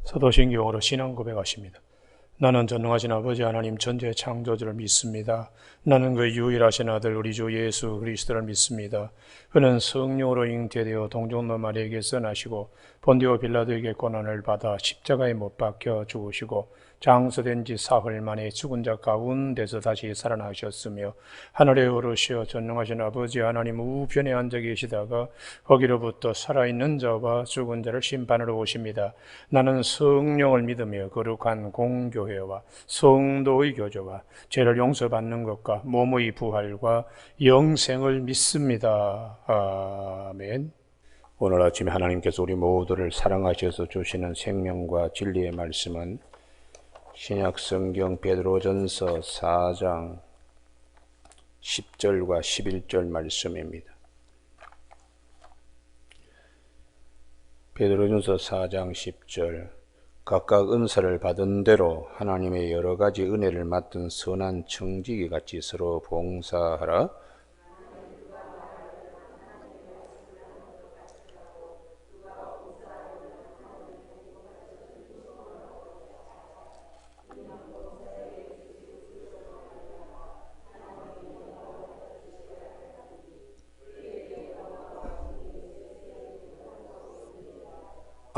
사도신경으로 신앙 고백하십니다. 나는 전능하신 아버지 하나님 전지의 창조주를 믿습니다. 나는 그 유일하신 아들 우리 주 예수 그리스도를 믿습니다. 그는 성령으로 잉태되어 동정녀 마리아에게서 나시고 본디오 빌라도에게 고난을 받아 십자가에 못 박혀 죽으시고 장서된 지 사흘 만에 죽은 자 가운데서 다시 살아나셨으며 하늘에 오르시어 전능하신 아버지 하나님 우편에 앉아 계시다가 거기로부터 살아있는 자와 죽은 자를 심판하러 오십니다. 나는 성령을 믿으며 거룩한 공교회와 성도의 교제와 죄를 용서받는 것과 몸의 부활과 영생을 믿습니다. 아멘. 오늘 아침에 하나님께서 우리 모두를 사랑하셔서 주시는 생명과 진리의 말씀은 신약성경 베드로전서 4장 10절과 11절 말씀입니다. 베드로전서 4장 10절 각각 은사를 받은 대로 하나님의 여러 가지 은혜를 맡은 선한 청지기 같이 서로 봉사하라.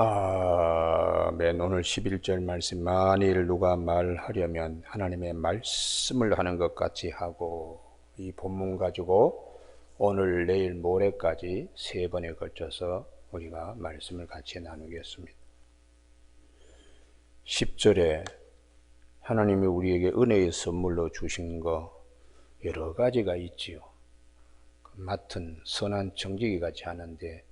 아멘. 오늘 11절 말씀, 만일 누가 말하려면 하나님의 말씀을 하는 것 같이 하고, 이 본문 가지고 오늘 내일 모레까지 3번에 걸쳐서 우리가 말씀을 같이 나누겠습니다. 10절에 하나님이 우리에게 은혜의 선물로 주신 거 여러 가지가 있지요. 맡은 선한 청지기 같이 하는데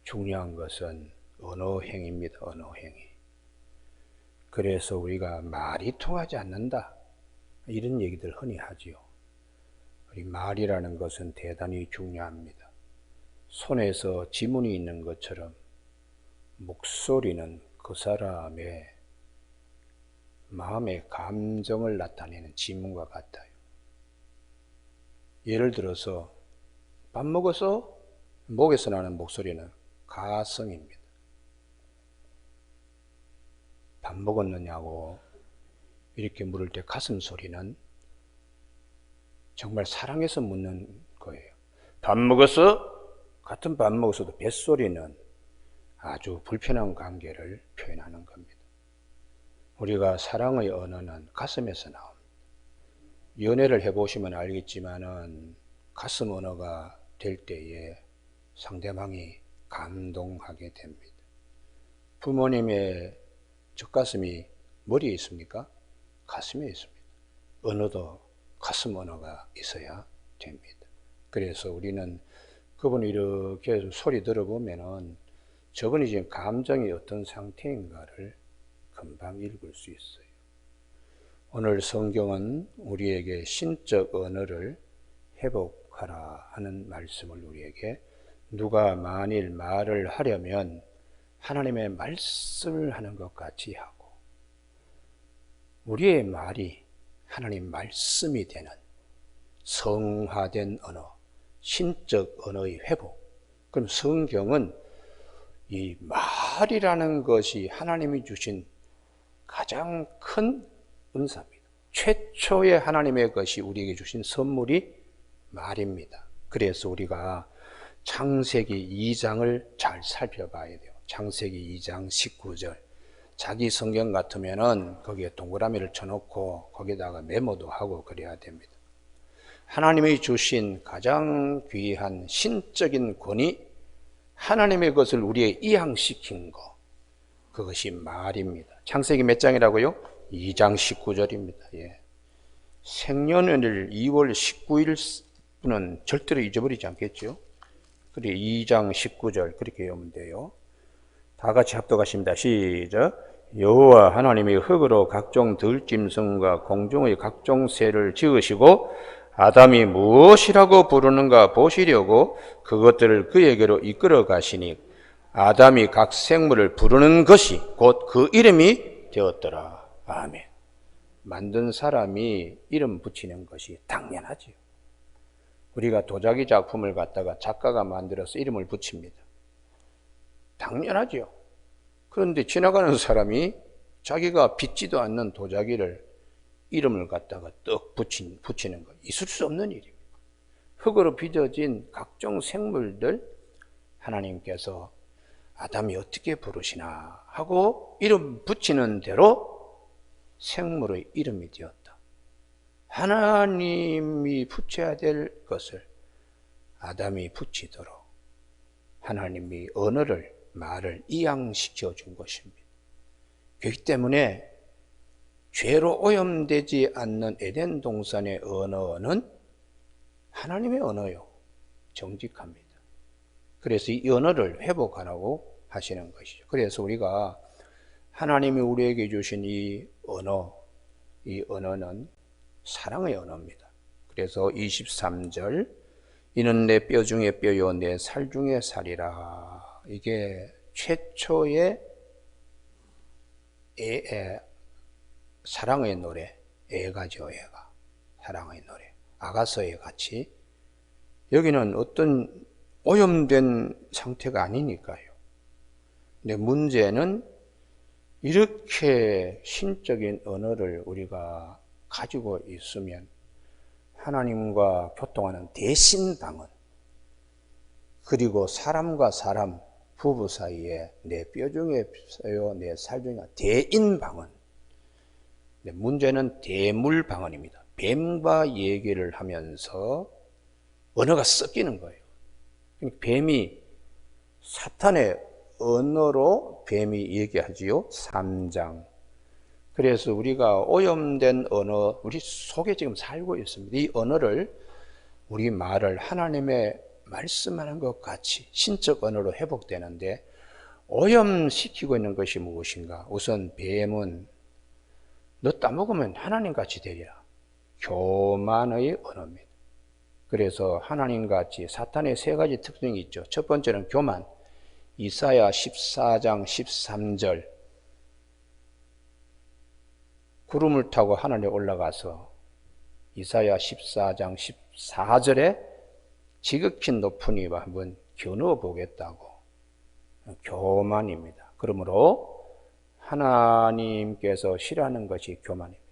중요한 것은 언어행위입니다. 언어행위. 그래서 우리가 말이 통하지 않는다, 이런 얘기들 흔히 하지요. 우리 말이라는 것은 대단히 중요합니다. 손에서 지문이 있는 것처럼 목소리는 그 사람의 마음의 감정을 나타내는 지문과 같아요. 예를 들어서 밥 먹어서 목에서 나는 목소리는 가성입니다. 밥 먹었느냐고 이렇게 물을 때 가슴 소리는 정말 사랑해서 묻는 거예요. 밥 먹었어? 같은 밥 먹었어도 뱃소리는 아주 불편한 관계를 표현하는 겁니다. 우리가 사랑의 언어는 가슴에서 나옵니다. 연애를 해보시면 알겠지만은 가슴 언어가 될 때에 상대방이 감동하게 됩니다. 부모님의 젖가슴이 머리에 있습니까? 가슴에 있습니다. 언어도 가슴 언어가 있어야 됩니다. 그래서 우리는 그분이 이렇게 해서 소리 들어보면은 저분이 지금 감정이 어떤 상태인가를 금방 읽을 수 있어요. 오늘 성경은 우리에게 신적 언어를 회복하라 하는 말씀을 우리에게, 누가 만일 말을 하려면 하나님의 말씀을 하는 것 같이 하고, 우리의 말이 하나님 말씀이 되는 성화된 언어, 신적 언어의 회복. 그럼 성경은 이 말이라는 것이 하나님이 주신 가장 큰 은사입니다. 최초의 하나님의 것이 우리에게 주신 선물이 말입니다. 그래서 우리가 창세기 2장을 잘 살펴봐야 돼요. 창세기 2장 19절. 자기 성경 같으면은 거기에 동그라미를 쳐놓고 거기다가 메모도 하고 그래야 됩니다. 하나님이 주신 가장 귀한 신적인 권위, 하나님의 것을 우리에 이양시킨 것, 그것이 말입니다. 창세기 몇 장이라고요? 2장 19절입니다. 예. 생년월일 2월 19일은 절대로 잊어버리지 않겠죠? 그래 2장 19절 그렇게 외우면 돼요. 다 같이 합독하십니다. 시작. 여호와 하나님이 흙으로 각종 들짐승과 공중의 각종 새를 지으시고 아담이 무엇이라고 부르는가 보시려고 그것들을 그에게로 이끌어 가시니 아담이 각 생물을 부르는 것이 곧 그 이름이 되었더라. 아멘. 만든 사람이 이름 붙이는 것이 당연하지요. 우리가 도자기 작품을 갖다가 작가가 만들어서 이름을 붙입니다. 당연하죠. 그런데 지나가는 사람이 자기가 빚지도 않는 도자기를 이름을 갖다가 떡 붙이는 거 있을 수 없는 일입니다. 흙으로 빚어진 각종 생물들 하나님께서 아담이 어떻게 부르시나 하고 이름 붙이는 대로 생물의 이름이 되었다. 하나님이 붙여야 될 것을 아담이 붙이도록 하나님이 언어를, 말을 이양시켜 준 것입니다. 그렇기 때문에 죄로 오염되지 않는 에덴 동산의 언어는 하나님의 언어요. 정직합니다. 그래서 이 언어를 회복하라고 하시는 것이죠. 그래서 우리가 하나님이 우리에게 주신 이 언어는 사랑의 언어입니다. 그래서 23절, 이는 내 뼈 중에 뼈요 내 살 중에 살이라. 이게 최초의 사랑의 노래, 애가죠, 애가. 사랑의 노래. 아가서에 같이. 여기는 어떤 오염된 상태가 아니니까요. 근데 문제는 이렇게 신적인 언어를 우리가 가지고 있으면 하나님과 교통하는 대신 방언, 그리고 사람과 사람, 부부 사이에 내 뼈 중에 뼈요, 내 살 중에 대인 방언. 문제는 대물 방언입니다. 뱀과 얘기를 하면서 언어가 섞이는 거예요. 뱀이 사탄의 언어로 뱀이 얘기하지요. 3장. 그래서 우리가 오염된 언어, 우리 속에 지금 살고 있습니다. 이 언어를, 우리 말을 하나님의 말씀하는 것 같이 신적 언어로 회복되는데 오염시키고 있는 것이 무엇인가? 우선 뱀은 너 따먹으면 하나님같이 되리라. 교만의 언어입니다. 그래서 하나님같이 사탄의 세 가지 특징이 있죠. 첫 번째는 교만. 이사야 14장 13절. 구름을 타고 하늘에 올라가서 이사야 14장 14절에 지극히 높은 이와 한번 겨누어 보겠다고. 교만입니다. 그러므로 하나님께서 싫어하는 것이 교만입니다.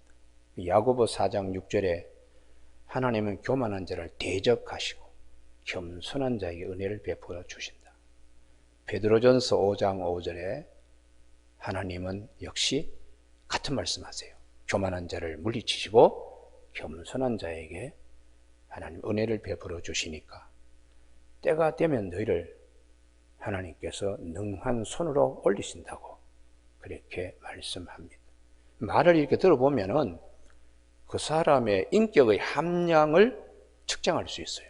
야고보 4장 6절에 하나님은 교만한 자를 대적하시고 겸손한 자에게 은혜를 베풀어 주신다. 베드로전서 5장 5절에 하나님은 역시 같은 말씀하세요. 교만한 자를 물리치시고 겸손한 자에게 하나님 은혜를 베풀어 주시니까 때가 되면 너희를 하나님께서 능한 손으로 올리신다고 그렇게 말씀합니다. 말을 이렇게 들어보면은 그 사람의 인격의 함량을 측정할 수 있어요.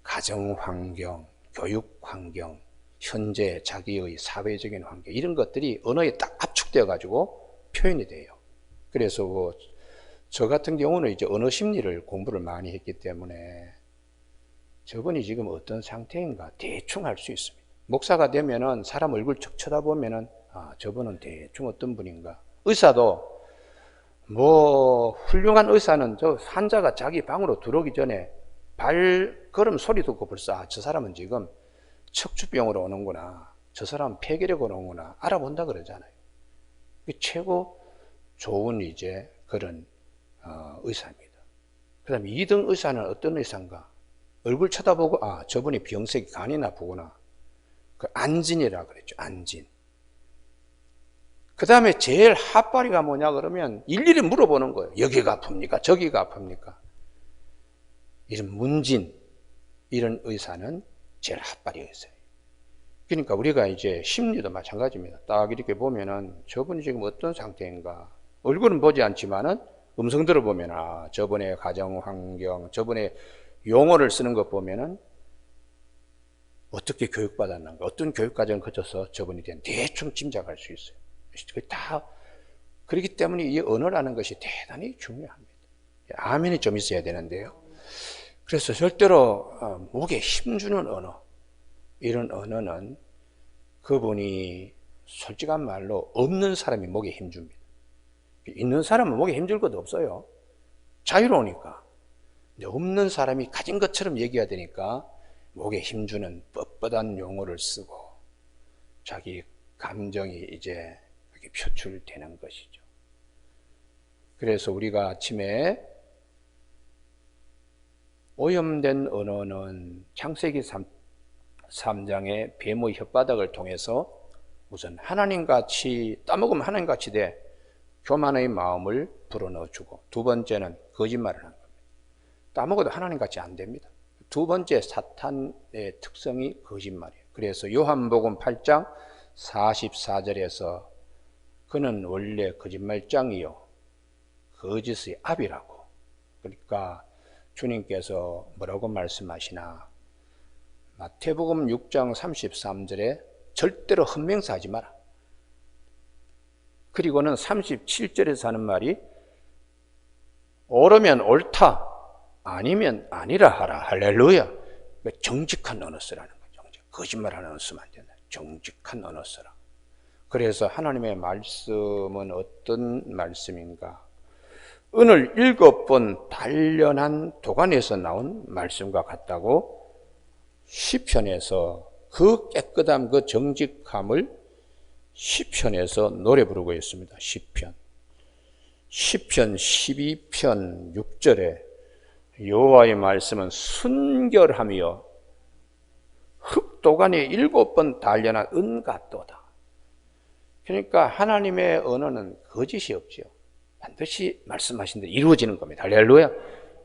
가정 환경, 교육 환경, 현재 자기의 사회적인 환경, 이런 것들이 언어에 딱 압축되어 가지고 표현이 돼요. 그래서 저 같은 경우는 이제 언어 심리를 공부를 많이 했기 때문에 저분이 지금 어떤 상태인가 대충 알 수 있습니다. 목사가 되면은 사람 얼굴 척 쳐다보면은 저분은 대충 어떤 분인가. 의사도 훌륭한 의사는 저 환자가 자기 방으로 들어오기 전에 발걸음 소리 듣고 벌써 저 사람은 지금 척추병으로 오는구나, 저 사람은 폐결핵으로 오는구나 알아본다 그러잖아요. 최고 좋은 이제 그런 의사입니다. 그 다음에 2등 의사는 어떤 의사인가? 얼굴 쳐다보고 저분이 병색이 간이 나쁘구나. 그 안진이라 그랬죠. 안진. 그 다음에 제일 핫바리가 뭐냐 그러면 일일이 물어보는 거예요. 여기가 아픕니까? 저기가 아픕니까? 이런 문진, 이런 의사는 제일 핫바리 의사예요. 그러니까 우리가 이제 심리도 마찬가지입니다. 딱 이렇게 보면은 저분이 지금 어떤 상태인가. 얼굴은 보지 않지만은 음성 들어보면 저분의 가정 환경, 저분의 용어를 쓰는 것 보면은 어떻게 교육받았는가, 어떤 교육과정을 거쳐서 저분이 된 대충 짐작할 수 있어요. 다 그렇기 때문에 이 언어라는 것이 대단히 중요합니다. 아멘이 좀 있어야 되는데요. 그래서 절대로 목에 힘주는 언어, 이런 언어는 그분이 솔직한 말로 없는 사람이 목에 힘줍니다. 있는 사람은 목에 힘줄 것도 없어요. 자유로우니까. 근데 없는 사람이 가진 것처럼 얘기해야 되니까 목에 힘주는 뻣뻣한 용어를 쓰고 자기 감정이 이제 이렇게 표출되는 것이죠. 그래서 우리가 아침에 오염된 언어는 창세기 3장의 뱀의 혓바닥을 통해서 우선 하나님같이 따먹으면 하나님같이 돼 교만의 마음을 불어넣어주고, 두 번째는 거짓말을 하는 겁니다. 따먹어도 하나님같이 안 됩니다. 두 번째 사탄의 특성이 거짓말이에요. 그래서 요한복음 8장 44절에서 그는 원래 거짓말장이요 거짓의 아비라고. 그러니까 주님께서 뭐라고 말씀하시나, 마태복음 6장 33절에 절대로 헛맹사하지 마라. 그리고는 37절에서 하는 말이 옳으면 옳다, 아니면 아니라 하라. 할렐루야. 정직한 언어 쓰라는 거죠. 거짓말하는 언어 쓰면 안 된다. 정직한 언어 쓰라. 그래서 하나님의 말씀은 어떤 말씀인가? 은을 7번 단련한 도관에서 나온 말씀과 같다고 시편에서 그 깨끗함, 그 정직함을 시편에서 노래 부르고 있습니다. 시편 12편 6절에 여호와의 말씀은 순결하며 흙도관에 7번 단련한 은 같도다. 그러니까 하나님의 언어는 거짓이 없지요. 반드시 말씀하신 대로 이루어지는 겁니다. 할렐루야.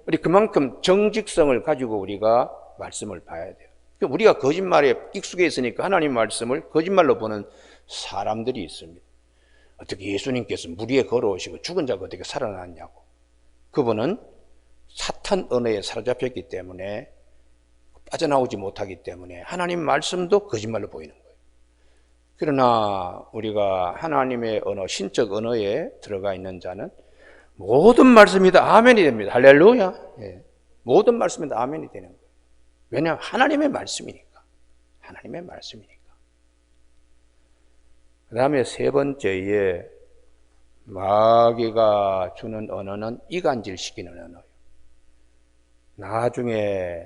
우리 그만큼 정직성을 가지고 우리가 말씀을 봐야 돼요. 우리가 거짓말에 익숙해 있으니까 하나님 말씀을 거짓말로 보는 사람들이 있습니다. 어떻게 예수님께서 물 위에 걸어오시고 죽은 자가 어떻게 살아났냐고. 그분은 사탄 언어에 사로잡혔기 때문에, 빠져나오지 못하기 때문에 하나님 말씀도 거짓말로 보이는 거예요. 그러나 우리가 하나님의 언어, 신적 언어에 들어가 있는 자는 모든 말씀이 다 아멘이 됩니다. 할렐루야. 예. 모든 말씀이 다 아멘이 되는 거예요. 왜냐하면 하나님의 말씀이니까. 하나님의 말씀이니까. 그 다음에 세 번째에 마귀가 주는 언어는 이간질시키는 언어예요. 나중에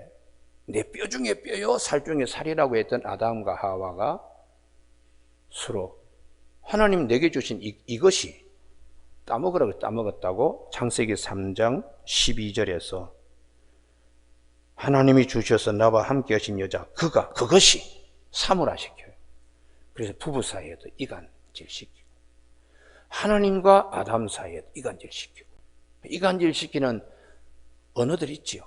내 뼈 중에 뼈요 살 중에 살이라고 했던 아담과 하와가 서로 하나님 내게 주신 이것이 따먹으라고 따먹었다고 창세기 3장 12절에서 하나님이 주셔서 나와 함께 하신 여자 그것이 사물화시켜요. 그래서 부부 사이에도 이간질시키고 하나님과 아담 사이에도 이간질시키고, 이간질시키는 언어들 있지요.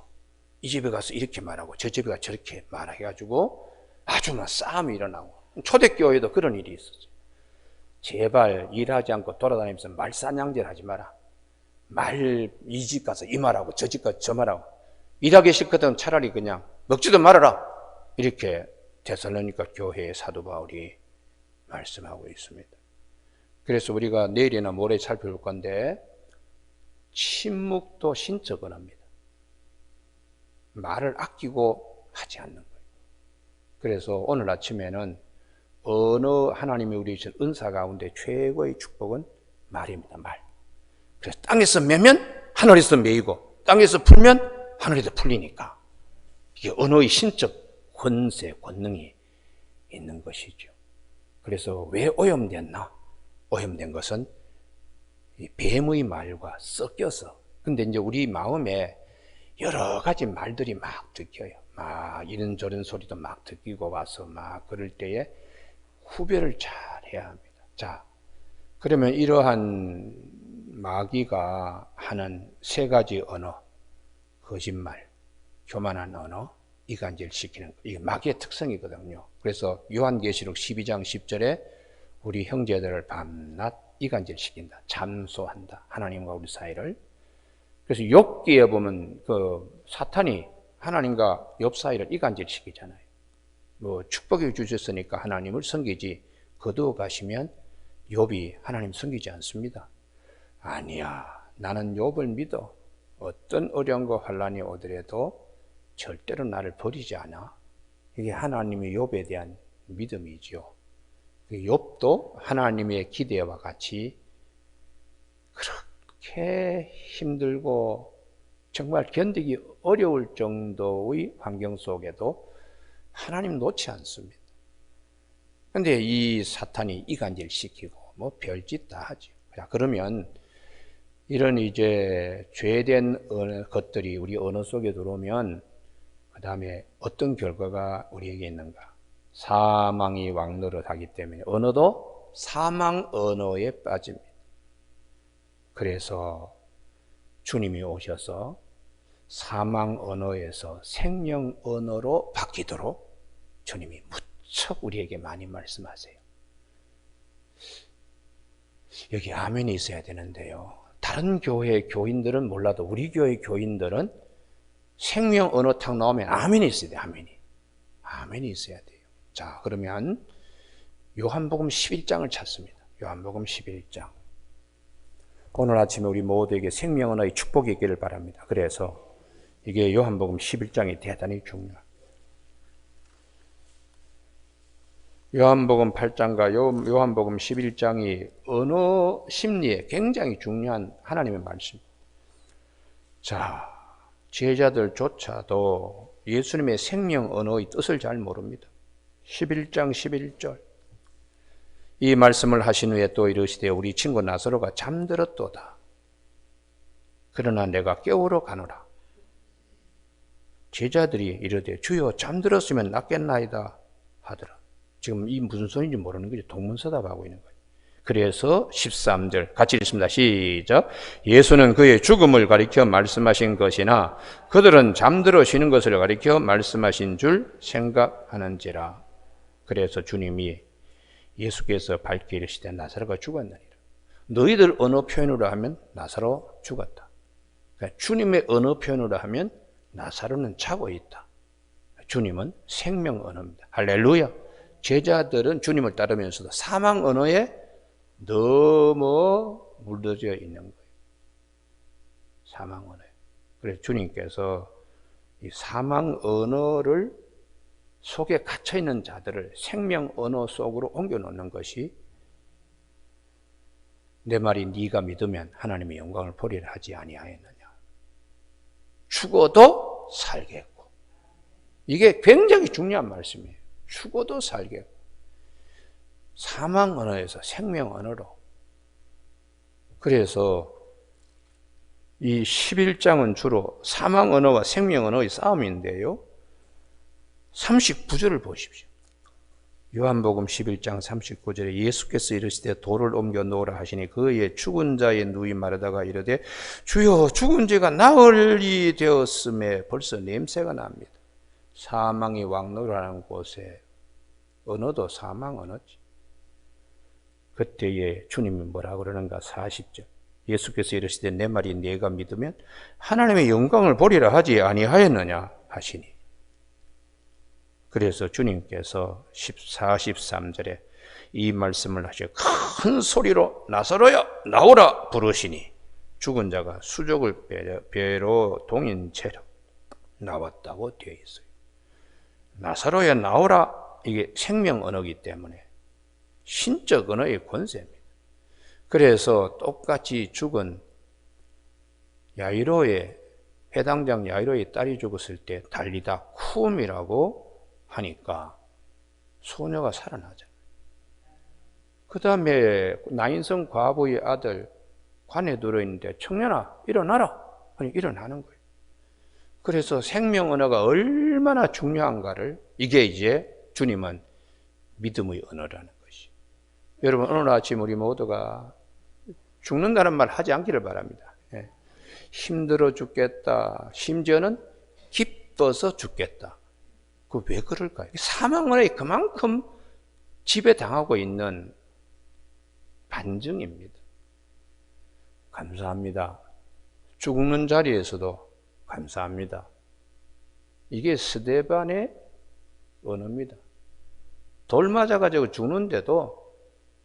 이 집에 가서 이렇게 말하고 저 집에 가서 저렇게 말해가지고 아주 막 싸움이 일어나고, 초대교회도 그런 일이 있었어요. 제발 일하지 않고 돌아다니면서 말싸냥질 하지 마라. 이 집 가서 이 말하고 저 집 가서 저 말하고, 일하기 싫거든 차라리 그냥 먹지도 말아라. 이렇게 데살로니가 교회의 사도 바울이 말씀하고 있습니다. 그래서 우리가 내일이나 모레 살펴볼 건데, 침묵도 신적 언어입니다. 말을 아끼고 하지 않는 거예요. 그래서 오늘 아침에는 어느 하나님이 우리 주신 은사 가운데 최고의 축복은 말입니다. 말. 그래서 땅에서 매면 하늘에서 매이고, 땅에서 풀면 하늘에서 풀리니까 이게 언어의 신적 권세, 권능이 있는 것이죠. 그래서 왜 오염됐나? 오염된 것은 이 뱀의 말과 섞여서. 근데 이제 우리 마음에 여러 가지 말들이 막 듣겨요. 막 이런저런 소리도 막 듣기고 와서 막 그럴 때에 구별을 잘 해야 합니다. 자, 그러면 이러한 마귀가 하는 세 가지 언어, 거짓말, 교만한 언어, 이간질시키는 거, 이게 마귀의 특성이거든요. 그래서 요한계시록 12장 10절에 우리 형제들을 밤낮 이간질시킨다, 잠소한다, 하나님과 우리 사이를. 그래서 욥기에 보면 그 사탄이 하나님과 욥 사이를 이간질시키잖아요. 뭐 축복해 주셨으니까 하나님을 섬기지, 거두어 가시면 욥이 하나님 섬기지 않습니다. 아니야, 나는 욥을 믿어. 어떤 어려움과 환난이 오더라도 절대로 나를 버리지 않아. 이게 하나님의 욥에 대한 믿음이죠. 욥도 하나님의 기대와 같이 그렇게 힘들고 정말 견디기 어려울 정도의 환경 속에도 하나님 놓지 않습니다. 근데 이 사탄이 이간질 시키고 뭐 별짓 다 하죠. 자, 그러면 이런 이제 죄된 것들이 우리 언어 속에 들어오면 그 다음에 어떤 결과가 우리에게 있는가? 사망이 왕노릇하기 때문에 언어도 사망 언어에 빠집니다. 그래서 주님이 오셔서 사망 언어에서 생명 언어로 바뀌도록 주님이 무척 우리에게 많이 말씀하세요. 여기 아멘이 있어야 되는데요. 다른 교회 교인들은 몰라도 우리 교회 교인들은 생명 언어 탁 나오면 아멘이 있어야 돼요. 아멘이 있어야 돼요. 자, 그러면 요한복음 11장을 찾습니다. 요한복음 11장. 오늘 아침에 우리 모두에게 생명 언어의 축복이 있기를 바랍니다. 그래서 이게 요한복음 11장이 대단히 중요합니다. 요한복음 8장과 요한복음 11장이 언어 심리에 굉장히 중요한 하나님의 말씀. 자, 제자들조차도 예수님의 생명 언어의 뜻을 잘 모릅니다. 11장 11절. 이 말씀을 하신 후에 또 이르시되 우리 친구 나사로가 잠들었도다. 그러나 내가 깨우러 가노라. 제자들이 이르되 주여 잠들었으면 낫겠나이다 하더라. 지금 이 무슨 소리인지 모르는 거죠. 동문서답하고 있는 거예요. 그래서 13절 같이 읽습니다. 시작. 예수는 그의 죽음을 가리켜 말씀하신 것이나 그들은 잠들어 쉬는 것을 가리켜 말씀하신 줄 생각하는지라. 그래서 주님이 예수께서 밝게 이르시되 나사로가 죽었느니라. 너희들 언어 표현으로 하면 나사로 죽었다. 그러니까 주님의 언어 표현으로 하면 나사로는 자고 있다. 주님은 생명 언어입니다. 할렐루야. 제자들은 주님을 따르면서도 사망 언어에 너무 물들여 있는 거예요. 사망 언어에. 그래서 주님께서 이 사망 언어를 속에 갇혀 있는 자들을 생명 언어 속으로 옮겨 놓는 것이 내 말이 네가 믿으면 하나님의 영광을 보리라 하지 아니하였느냐. 죽어도 살겠고. 이게 굉장히 중요한 말씀이에요. 죽어도 살겠고. 사망 언어에서 생명 언어로. 그래서 이 11장은 주로 사망 언어와 생명 언어의 싸움인데요. 39절을 보십시오. 요한복음 11장 39절에 예수께서 이르시되 돌을 옮겨 놓으라 하시니 그의 죽은 자의 누이 마르다가 이르되 주여 죽은 자가 나으리 되었음에 벌써 냄새가 납니다. 사망이 왕노라는 곳에 언어도 사망 언어지. 그때에 주님이 뭐라고 그러는가 40절. 예수께서 이르시되 내 말이 네가 믿으면 하나님의 영광을 보리라 하지 아니하였느냐 하시니. 그래서 주님께서 43절에 이 말씀을 하시고 큰 소리로 나사로야 나오라 부르시니 죽은 자가 수족을 배로 동인 채로 나왔다고 되어 있어요. 나사로야 나오라, 이게 생명 언어이기 때문에 신적 언어의 권세입니다. 그래서 똑같이 죽은 야이로의 해당장 야이로의 딸이 죽었을 때 달리다 쿰이라고 하니까 소녀가 살아나잖아요. 그 다음에 나인성 과부의 아들 관에 들어있는데 청년아 일어나라 하니 일어나는 거예요. 그래서 생명 언어가 얼마나 중요한가를, 이게 이제 주님은 믿음의 언어라는 것이. 여러분 오늘 아침 우리 모두가 죽는다는 말 하지 않기를 바랍니다. 힘들어 죽겠다, 심지어는 기뻐서 죽겠다. 그 왜 그럴까요? 사망 언어에 그만큼 지배당하고 있는 반증입니다. 감사합니다. 죽는 자리에서도 감사합니다. 이게 스데반의 언어입니다. 돌 맞아가지고 죽는데도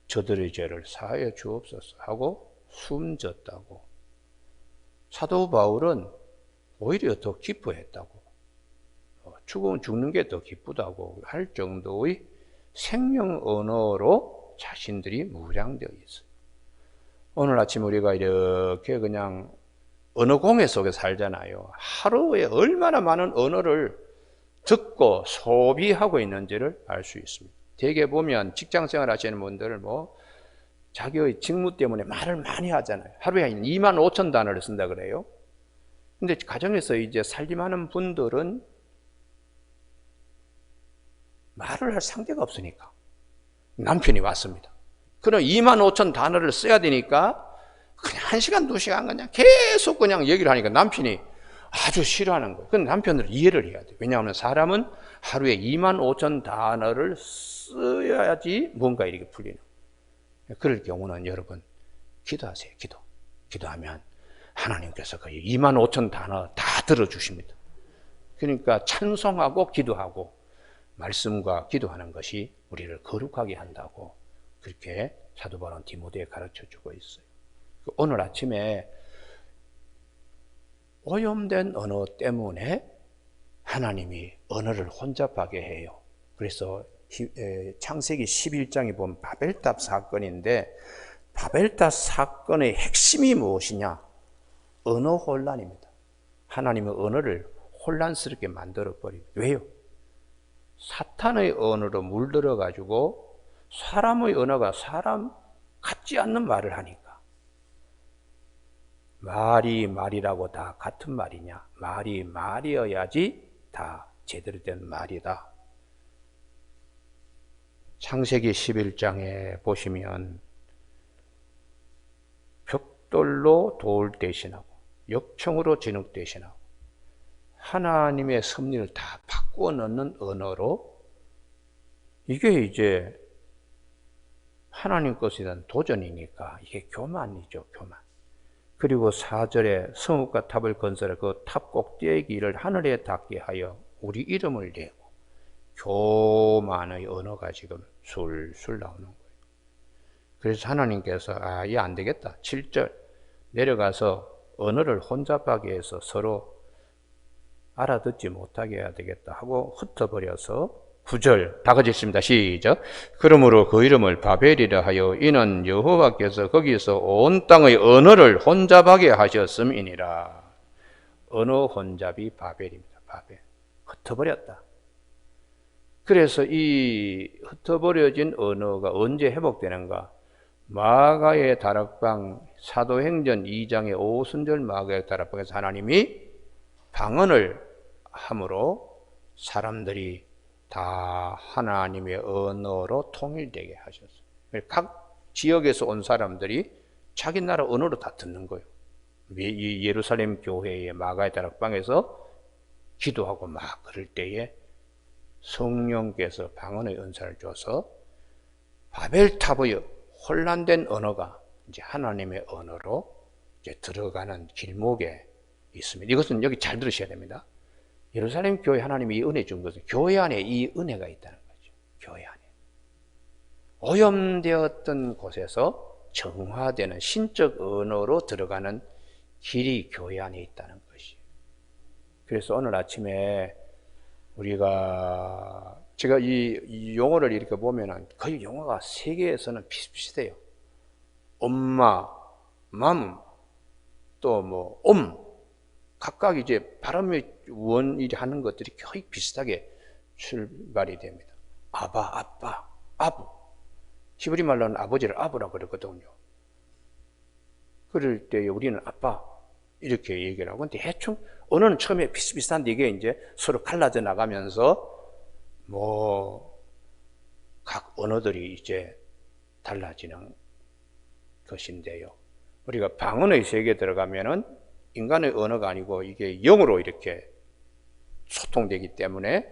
저들의 죄를 사하여 주옵소서 하고 숨졌다고. 사도 바울은 오히려 더 기뻐했다고. 죽는 게 더 기쁘다고 할 정도의 생명 언어로 자신들이 무장되어 있어요. 오늘 아침 우리가 이렇게 그냥 언어 공해 속에 살잖아요. 하루에 얼마나 많은 언어를 듣고 소비하고 있는지를 알 수 있습니다. 대개 보면 직장 생활 하시는 분들은 뭐 자기의 직무 때문에 말을 많이 하잖아요. 하루에 2만 5천 단어를 쓴다 그래요. 근데 가정에서 이제 살림하는 분들은 말을 할 상대가 없으니까 남편이 왔습니다. 그럼 2만 5천 단어를 써야 되니까 그냥 1시간, 2시간 그냥 계속 그냥 얘기를 하니까 남편이 아주 싫어하는 거예요. 그건 남편을 이해를 해야 돼요. 왜냐하면 사람은 하루에 2만 5천 단어를 써야지 뭔가 이렇게 풀리는 거예요. 그럴 경우는 여러분 기도하세요. 기도하면 하나님께서 그 2만 5천 단어 다 들어주십니다. 그러니까 찬송하고 기도하고 말씀과 기도하는 것이 우리를 거룩하게 한다고 그렇게 사도 바울은 디모데에 가르쳐주고 있어요. 오늘 아침에 오염된 언어 때문에 하나님이 언어를 혼잡하게 해요. 그래서 창세기 11장에 보면 바벨탑 사건인데 바벨탑 사건의 핵심이 무엇이냐? 언어 혼란입니다. 하나님은 언어를 혼란스럽게 만들어버립니다. 왜요? 사탄의 언어로 물들어가지고 사람의 언어가 사람 같지 않는 말을 하니까 말이라고 다 같은 말이냐? 말이어야지 다 제대로 된 말이다. 창세기 11장에 보시면 벽돌로 돌 대신하고 역청으로 진흙 대신하고 하나님의 섭리를 다 바꾸어 넣는 언어로 이게 이제 하나님 것에 대한 도전이니까 이게 교만이죠, 교만. 그리고 4절에 성읍과 탑을 건설해 그 탑 꼭대기를 하늘에 닿게 하여 우리 이름을 내고 교만의 언어가 지금 술술 나오는 거예요. 그래서 하나님께서 이게 안 되겠다. 7절 내려가서 언어를 혼잡하게 해서 서로 알아듣지 못하게 해야 되겠다 하고 흩어버려서 9절 다 같이 읽습니다. 시작. 그러므로 그 이름을 바벨이라 하여 이는 여호와께서 거기서 온 땅의 언어를 혼잡하게 하셨음이니라. 언어 혼잡이 바벨입니다. 바벨. 흩어버렸다. 그래서 이 흩어버려진 언어가 언제 회복되는가? 마가의 다락방 사도행전 2장의 오순절 마가의 다락방에서 하나님이 방언을 함으로 사람들이 다 하나님의 언어로 통일되게 하셨어요. 각 지역에서 온 사람들이 자기 나라 언어로 다 듣는 거예요. 이 예루살렘 교회의 마가의 다락방에서 기도하고 막 그럴 때에 성령께서 방언의 은사를 줘서 바벨탑의 혼란된 언어가 이제 하나님의 언어로 이제 들어가는 길목에 있습니다. 이것은 여기 잘 들으셔야 됩니다. 예루살렘 교회 하나님이 이 은혜 준 것은 교회 안에 이 은혜가 있다는 거죠. 교회 안에. 오염되었던 곳에서 정화되는 신적 언어로 들어가는 길이 교회 안에 있다는 것이에요. 그래서 오늘 아침에 제가 이 용어를 이렇게 보면은 거의 용어가 세계에서는 비슷비슷해요. 엄마, 맘, 또 각각 이제 발음의 원이 하는 것들이 거의 비슷하게 출발이 됩니다. 아바, 아빠, 아부. 히브리 말로는 아버지를 아부라고 그러거든요. 그럴 때 우리는 아빠 이렇게 얘기를 하고, 근데 대충 언어는 처음에 비슷비슷한데 이게 이제 서로 갈라져 나가면서 각 언어들이 이제 달라지는 것인데요. 우리가 방언의 세계에 들어가면은 인간의 언어가 아니고 이게 영으로 이렇게 소통되기 때문에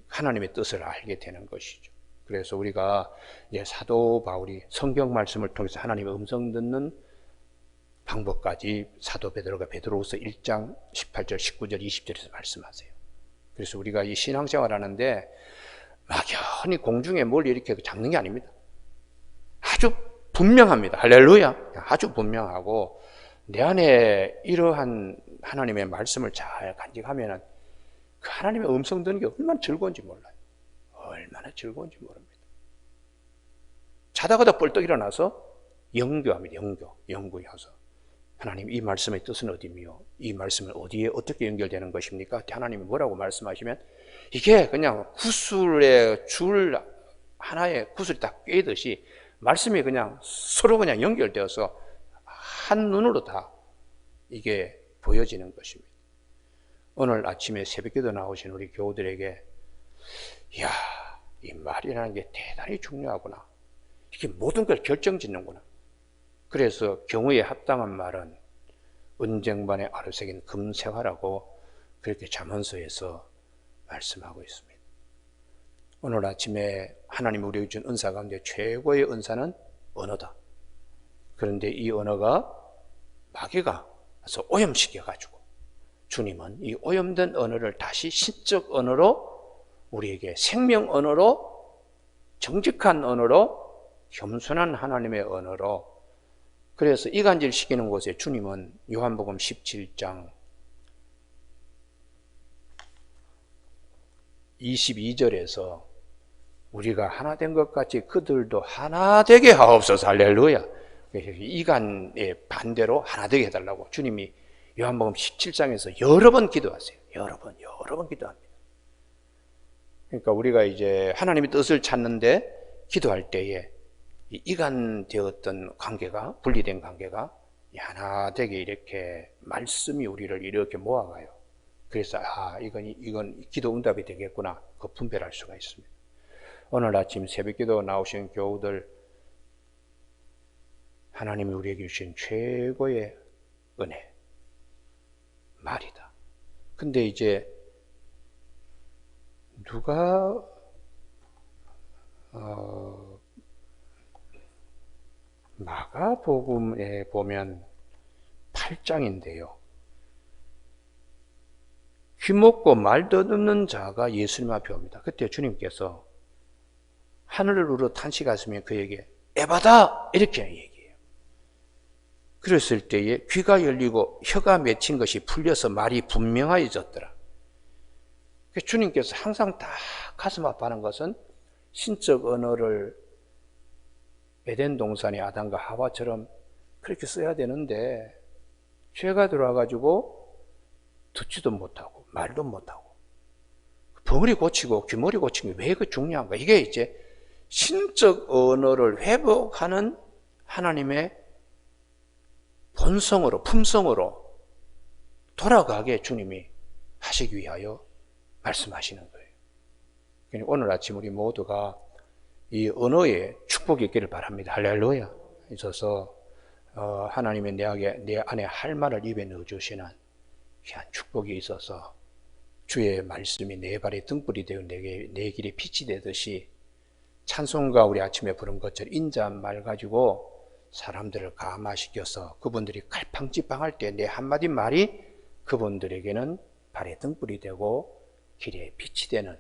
하나님의 뜻을 알게 되는 것이죠. 그래서 우리가 이제 사도 바울이 성경 말씀을 통해서 하나님의 음성 듣는 방법까지 사도 베드로가 베드로후서 1장 18절, 19절, 20절에서 말씀하세요. 그래서 우리가 이 신앙생활 하는데 막연히 공중에 뭘 이렇게 잡는 게 아닙니다. 아주 분명합니다. 할렐루야. 아주 분명하고 내 안에 이러한 하나님의 말씀을 잘 간직하면 그 하나님의 음성 듣는 게 얼마나 즐거운지 몰라요. 얼마나 즐거운지 모릅니다. 자다가도 벌떡 일어나서 영교합니다. 영구여서 하나님 이 말씀의 뜻은 어디며 이 말씀은 어디에 어떻게 연결되는 것입니까? 하나님이 뭐라고 말씀하시면 이게 그냥 구슬의 줄 하나에 구슬이 딱 꿰듯이 말씀이 그냥 서로 그냥 연결되어서 한눈으로 다 이게 보여지는 것입니다. 오늘 아침에 새벽기도 나오신 우리 교우들에게 이야, 이 말이라는 게 대단히 중요하구나. 이게 모든 걸 결정짓는구나. 그래서 경우에 합당한 말은 은쟁반에 아르새긴 금생화라고 그렇게 잠언서에서 말씀하고 있습니다. 오늘 아침에 하나님 우리에게 준 은사 가운데 최고의 은사는 언어다. 그런데 이 언어가 마귀가 와서 오염시켜가지고 주님은 이 오염된 언어를 다시 신적 언어로 우리에게 생명 언어로 정직한 언어로 겸손한 하나님의 언어로 그래서 이간질 시키는 곳에 주님은 요한복음 17장 22절에서 우리가 하나 된 것 같이 그들도 하나 되게 하옵소서. 할렐루야. 이간의 반대로 하나 되게 해달라고 주님이 요한복음 17장에서 여러 번 기도하세요. 여러 번 기도합니다. 그러니까 우리가 이제 하나님의 뜻을 찾는데 기도할 때에 이간되었던 관계가, 분리된 관계가 하나 되게 이렇게 말씀이 우리를 이렇게 모아가요. 그래서 이건 기도 응답이 되겠구나. 그 분별할 수가 있습니다. 오늘 아침 새벽기도 나오신 교우들, 하나님이 우리에게 주신 최고의 은혜, 말이다. 근데 이제 누가 마가복음에 보면 8장인데요. 귀먹고 말 더듬는 자가 예수님 앞에 옵니다. 그때 주님께서 하늘을 우러 탄식하시며 그에게 에바다 이렇게 얘기해요. 그랬을 때에 귀가 열리고 혀가 맺힌 것이 풀려서 말이 분명해졌더라. 주님께서 항상 다 가슴 아파하는 것은 신적 언어를 에덴 동산의 아담과 하와처럼 그렇게 써야 되는데 죄가 들어와가지고 듣지도 못하고 말도 못하고 벙어리 고치고 귀머리 고치는 게 왜 그 중요한가? 이게 이제 신적 언어를 회복하는 하나님의 본성으로 품성으로 돌아가게 주님이 하시기 위하여 말씀하시는 거예요. 그러니까 오늘 아침 우리 모두가 이 언어에 축복이 있기를 바랍니다. 할렐루야. 있어서 하나님의 내 안에 할 말을 입에 넣어주시는 귀한 축복이 있어서 주의 말씀이 내 발에 등불이 되어 내 길에 빛이 되듯이 찬송가 우리 아침에 부른 것처럼 인자한 말 가지고 사람들을 감화시켜서 그분들이 갈팡질팡할 때 내 한마디 말이 그분들에게는 발에 등불이 되고 길에 빛이 되는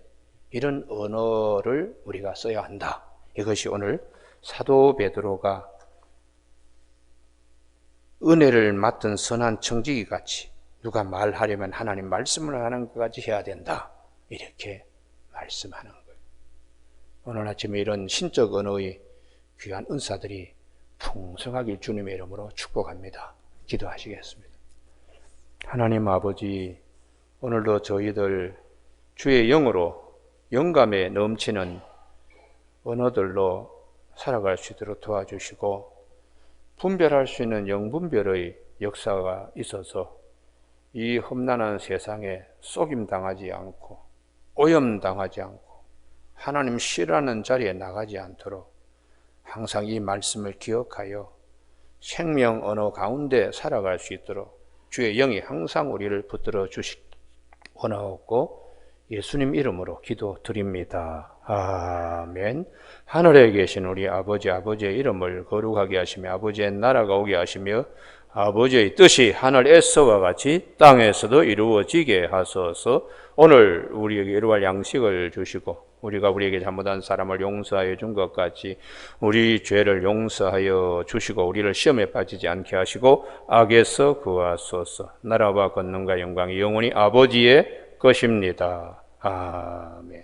이런 언어를 우리가 써야 한다. 이것이 오늘 사도 베드로가 은혜를 맡은 선한 청지기 같이 누가 말하려면 하나님 말씀을 하는 것까지 해야 된다. 이렇게 말씀하는 거예요. 오늘 아침에 이런 신적 언어의 귀한 은사들이 풍성하길 주님의 이름으로 축복합니다. 기도하시겠습니다. 하나님 아버지, 오늘도 저희들 주의 영으로 영감에 넘치는 언어들로 살아갈 수 있도록 도와주시고 분별할 수 있는 영분별의 역사가 있어서 이 험난한 세상에 속임당하지 않고 오염당하지 않고 하나님 싫어하는 자리에 나가지 않도록 항상 이 말씀을 기억하여 생명 언어 가운데 살아갈 수 있도록 주의 영이 항상 우리를 붙들어 주시기 원하옵고 예수님 이름으로 기도드립니다. 아멘. 하늘에 계신 우리 아버지의 이름을 거룩하게 하시며 아버지의 나라가 오게 하시며 아버지의 뜻이 하늘에서와 같이 땅에서도 이루어지게 하소서. 오늘 우리에게 이루할 양식을 주시고 우리가 우리에게 잘못한 사람을 용서하여 준 것 같이 우리 죄를 용서하여 주시고 우리를 시험에 빠지지 않게 하시고 악에서 구하소서. 나라와 권능과 영광이 영원히 아버지의 것입니다. 아멘.